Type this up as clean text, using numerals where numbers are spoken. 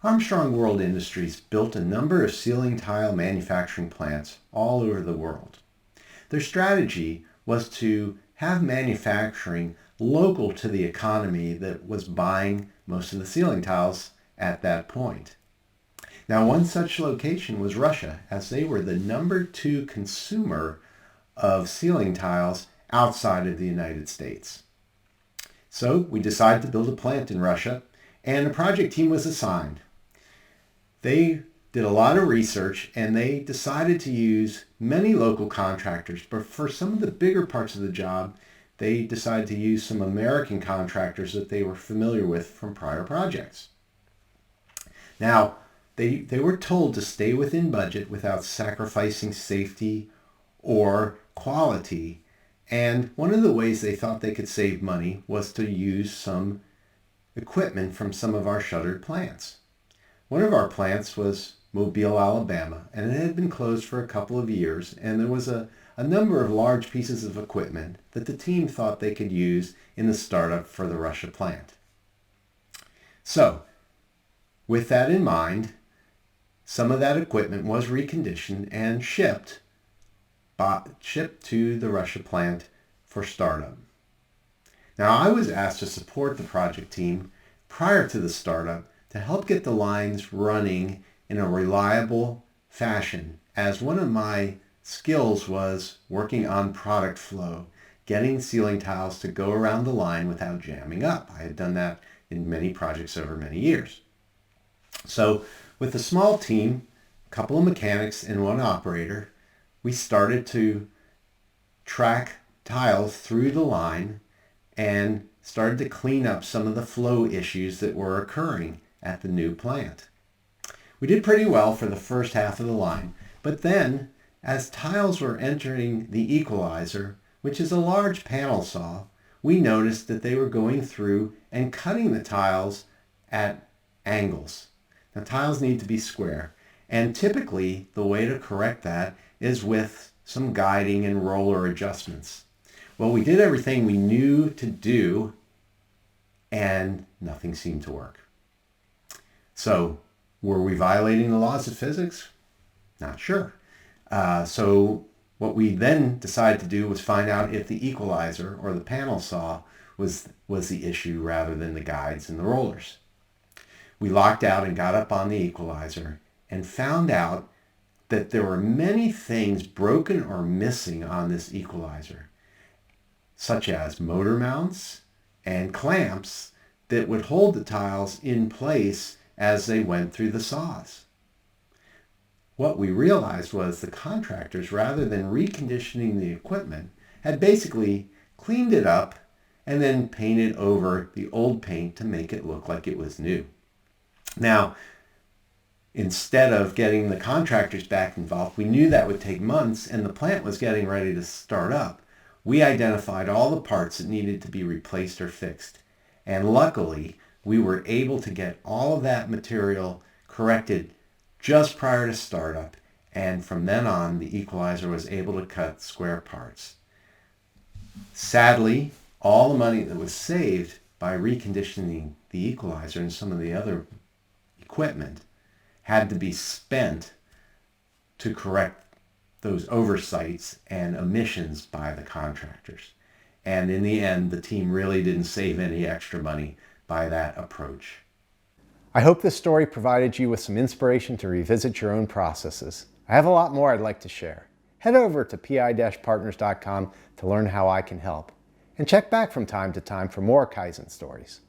Armstrong World Industries built a number of ceiling tile manufacturing plants all over the world. Their strategy was to have manufacturing local to the economy that was buying most of the ceiling tiles at that point. Now, one such location was Russia, as they were the #2 consumer of ceiling tiles outside of the United States. So we decided to build a plant in Russia, and a project team was assigned. They did a lot of research, and they decided to use many local contractors, but for some of the bigger parts of the job, they decided to use some American contractors that they were familiar with from prior projects. Now, they were told to stay within budget without sacrificing safety or quality, and one of the ways they thought they could save money was to use some equipment from some of our shuttered plants. One of our plants was Mobile, Alabama, and it had been closed for a couple of years, and there was a number of large pieces of equipment that the team thought they could use in the startup for the Russia plant. So, with that in mind, some of that equipment was reconditioned and shipped to the Russia plant for startup. Now, I was asked to support the project team prior to the startup to help get the lines running in a reliable fashion, as one of my skills was working on product flow, getting ceiling tiles to go around the line without jamming up. I had done that in many projects over many years. So with a small team, a couple of mechanics and one operator, we started to track tiles through the line and started to clean up some of the flow issues that were occurring at the new plant. We did pretty well for the first half of the line, but then as tiles were entering the equalizer, which is a large panel saw, we noticed that they were going through and cutting the tiles at angles. Now, tiles need to be square, and typically the way to correct that is with some guiding and roller adjustments. Well, we did everything we knew to do, and nothing seemed to work. So, were we violating the laws of physics? Not sure. So what we then decided to do was find out if the equalizer or the panel saw was the issue rather than the guides and the rollers. We locked out and got up on the equalizer and found out that there were many things broken or missing on this equalizer, such as motor mounts and clamps that would hold the tiles in place as they went through the saws. What we realized was the contractors, rather than reconditioning the equipment, had basically cleaned it up and then painted over the old paint to make it look like it was new. Now, instead of getting the contractors back involved, we knew that would take months and the plant was getting ready to start up. We identified all the parts that needed to be replaced or fixed. And luckily, we were able to get all of that material corrected just prior to startup, and from then on, the equalizer was able to cut square parts. Sadly, all the money that was saved by reconditioning the equalizer and some of the other equipment had to be spent to correct those oversights and omissions by the contractors. And in the end, the team really didn't save any extra money by that approach. I hope this story provided you with some inspiration to revisit your own processes. I have a lot more I'd like to share. Head over to pi-partners.com to learn how I can help. And check back from time to time for more Kaizen stories.